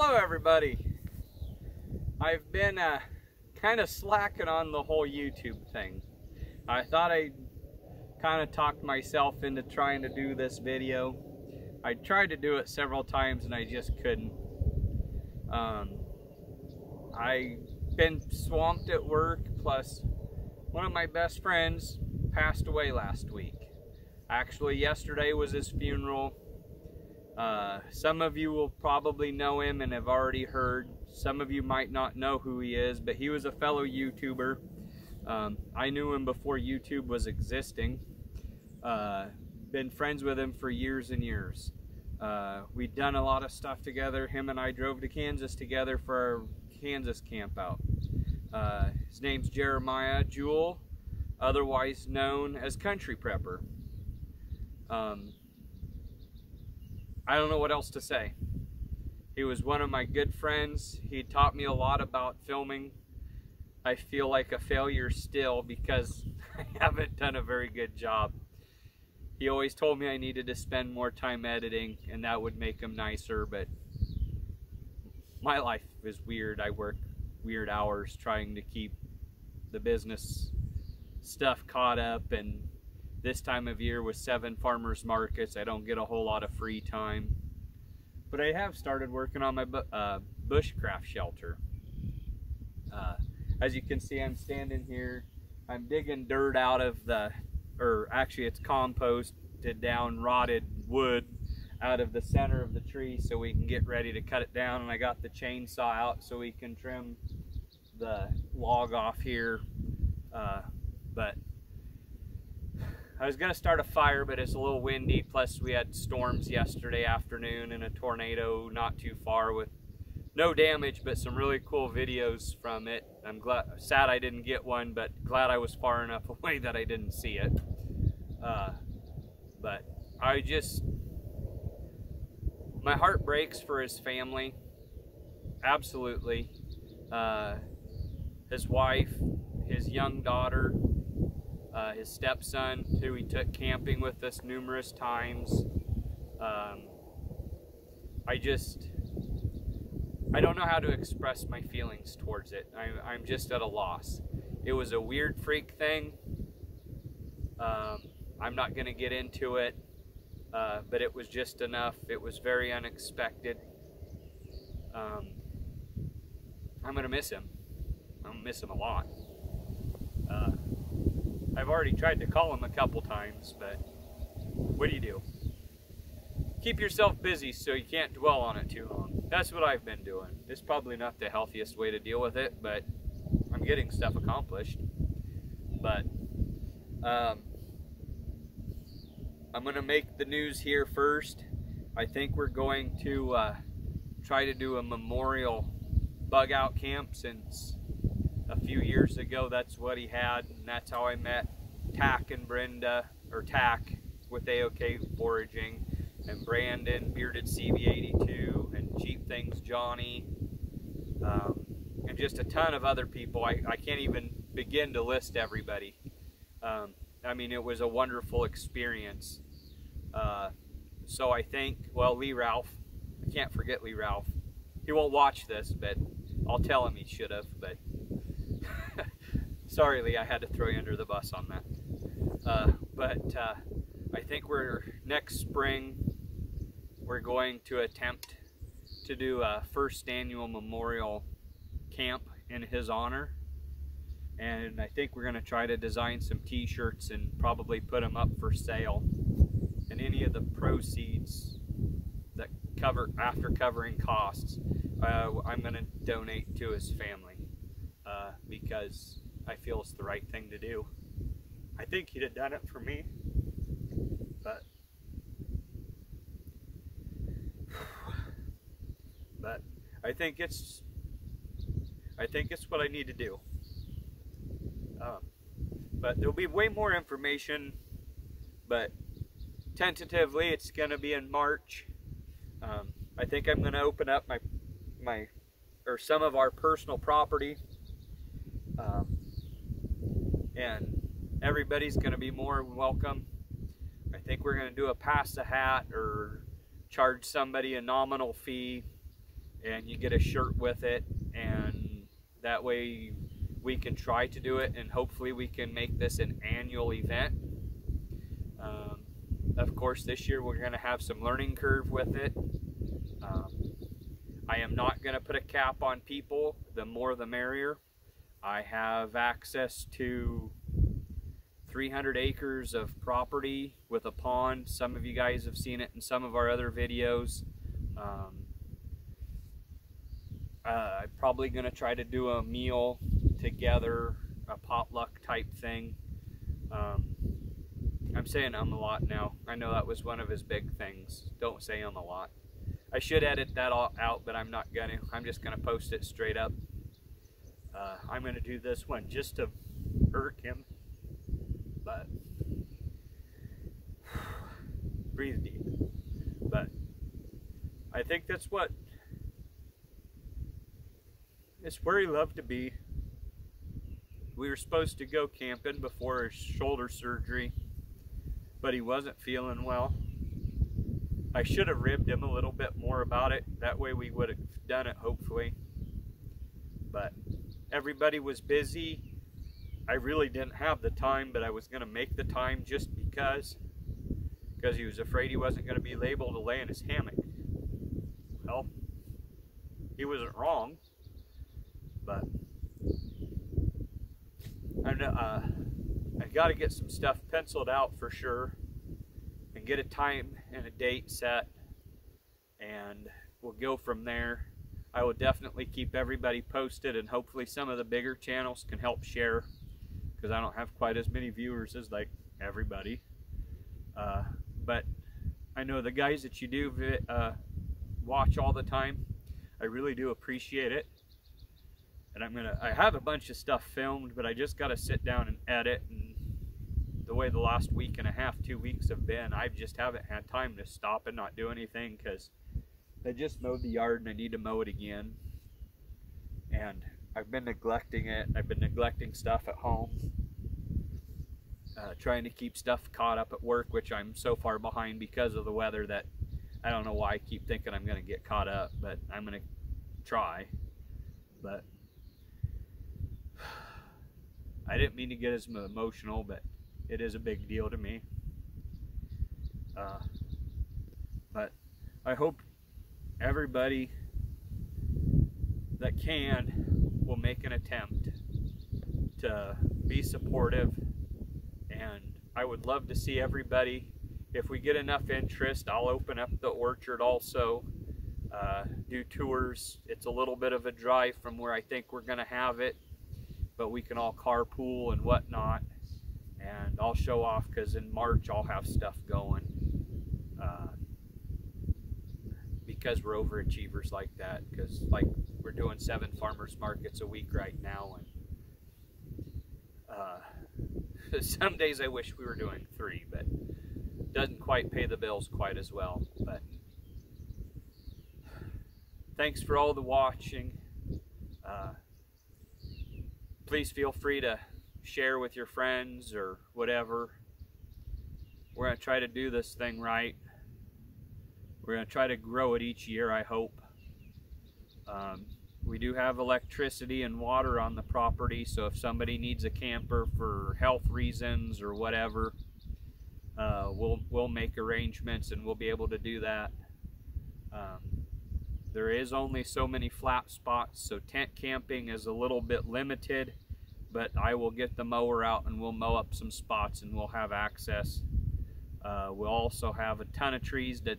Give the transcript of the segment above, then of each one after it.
Hello everybody. I've been kind of slacking on the whole YouTube thing. I thought I'd kind of talked myself into trying to do this video. I tried to do it several times and I just couldn't. I've been swamped at work, plus one of my best friends passed away last week. Actually, yesterday was his funeral. Some of you will probably know him and have already heard. Some of you might not know who he is, but he was a fellow YouTuber. I knew him before YouTube was existing. Been friends with him for years and years. We'd done a lot of stuff together. Him and I drove to Kansas together for our Kansas camp out. His name's Jeremiah Jewell, otherwise known as Country Prepper. I don't know what else to say. He was one of my good friends. He taught me a lot about filming. I feel like a failure still because I haven't done a very good job. He always told me I needed to spend more time editing and that would make him nicer, but my life is weird. I work weird hours trying to keep the business stuff caught up, and this time of year with 7 farmers markets, I don't get a whole lot of free time. But I have started working on my bushcraft shelter. As you can see, I'm standing here. I'm digging dirt out of actually it's composted down rotted wood out of the center of the tree so we can get ready to cut it down. And I got the chainsaw out so we can trim the log off here. But I was going to start a fire, but it's a little windy, plus we had storms yesterday afternoon and a tornado not too far with no damage, but some really cool videos from it. I'm sad I didn't get one, but glad I was far enough away that I didn't see it. But my heart breaks for his family, absolutely. His wife, his young daughter, his stepson, who he took camping with us numerous times. I don't know how to express my feelings towards it. I'm just at a loss. It was a weird freak thing. I'm not going to get into it, but it was just enough. It was very unexpected. I'm going to miss him. I'm going to miss him a lot. I've already tried to call him a couple times, but what do you do? Keep yourself busy so you can't dwell on it too long. That's what I've been doing. It's probably not the healthiest way to deal with it, but I'm getting stuff accomplished. But I'm going to make the news here first. I think we're going to try to do a memorial bug out camp. Since a few years ago that's what he had, and that's how I met Tack and Brenda, or Tack with AOK Foraging, and Brandon, Bearded CV82, and Cheap Things Johnny, and just a ton of other people. I can't even begin to list everybody. I mean, it was a wonderful experience. So I think, well, Lee Ralph, I can't forget Lee Ralph. He won't watch this, but I'll tell him he should have, but sorry, Lee, I had to throw you under the bus on that. I think next spring, we're going to attempt to do a first annual memorial camp in his honor. And I think we're going to try to design some t-shirts and probably put them up for sale. And any of the proceeds that after covering costs, I'm going to donate to his family. Because I feel it's the right thing to do. I think he'd have done it for me, but I think it's what I need to do. But there'll be way more information, but tentatively it's going to be in March. I think I'm going to open up some of our personal property. And everybody's going to be more welcome. I think we're going to do a pass the hat or charge somebody a nominal fee and you get a shirt with it, and that way we can try to do it, and hopefully we can make this an annual event. Of course, this year we're going to have some learning curve with it. I am not going to put a cap on people. The more the merrier. I have access to 300 acres of property with a pond. Some of you guys have seen it in some of our other videos. I'm probably going to try to do a meal together, a potluck type thing. I'm saying a lot now. I know that was one of his big things. Don't say a lot. I should edit that all out, but I'm not going to. I'm just going to post it straight up. I'm going to do this one just to irk him. But breathe deep. But I think it's where he loved to be. We were supposed to go camping before his shoulder surgery, but he wasn't feeling well. I should have ribbed him a little bit more about it. That way we would have done it, hopefully. But everybody was busy. I really didn't have the time, but I was going to make the time just because he was afraid he wasn't going to be able to lay in his hammock. Well, he wasn't wrong, but I got to get some stuff penciled out for sure and get a time and a date set, and we'll go from there. I will definitely keep everybody posted, and hopefully some of the bigger channels can help share, because I don't have quite as many viewers as like everybody. But I know the guys that you do watch all the time, I really do appreciate it. And I have a bunch of stuff filmed, but I just got to sit down and edit. And the way the last week and a half, 2 weeks have been, I just haven't had time to stop and not do anything, because I just mowed the yard and I need to mow it again. And I've been neglecting it. I've been neglecting stuff at home. Trying to keep stuff caught up at work, which I'm so far behind because of the weather that I don't know why I keep thinking I'm going to get caught up, but I'm going to try. But I didn't mean to get as emotional, but it is a big deal to me. But I hope everybody that can will make an attempt to be supportive, and I would love to see everybody. If we get enough interest, I'll open up the orchard also, do tours. It's a little bit of a drive from where I think we're going to have it, but we can all carpool and whatnot, and I'll show off, because in March I'll have stuff going, because we're overachievers like that, because like we're doing 7 farmers markets a week right now, and some days I wish we were doing 3, but it doesn't quite pay the bills quite as well. But thanks for all the watching. Please feel free to share with your friends or whatever. We're going to try to do this thing right. We're going to try to grow it each year, I hope. We do have electricity and water on the property, so if somebody needs a camper for health reasons or whatever, we'll make arrangements and we'll be able to do that. There is only so many flat spots, so tent camping is a little bit limited, but I will get the mower out and we'll mow up some spots and we'll have access. We'll also have a ton of trees to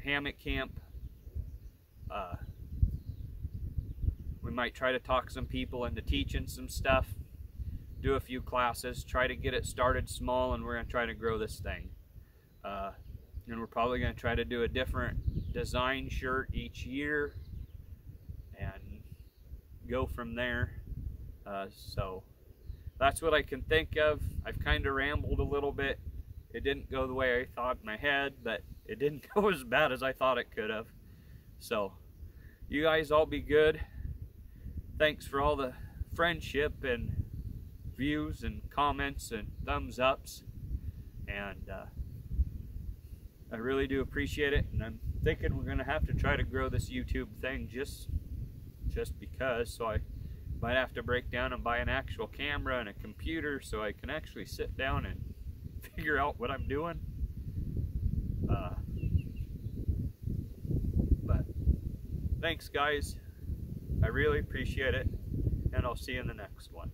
hammock camp. We might try to talk some people into teaching some stuff, do a few classes, try to get it started small, and we're going to try to grow this thing. And we're probably going to try to do a different design shirt each year and go from there. So that's what I can think of. I've kind of rambled a little bit. It didn't go the way I thought in my head, but it didn't go as bad as I thought it could have. So you guys all be good. Thanks for all the friendship and views and comments and thumbs ups. And I really do appreciate it, and I'm thinking we're gonna have to try to grow this YouTube thing just because. So I might have to break down and buy an actual camera and a computer so I can actually sit down and figure out what I'm doing. But thanks guys, I really appreciate it, and I'll see you in the next one.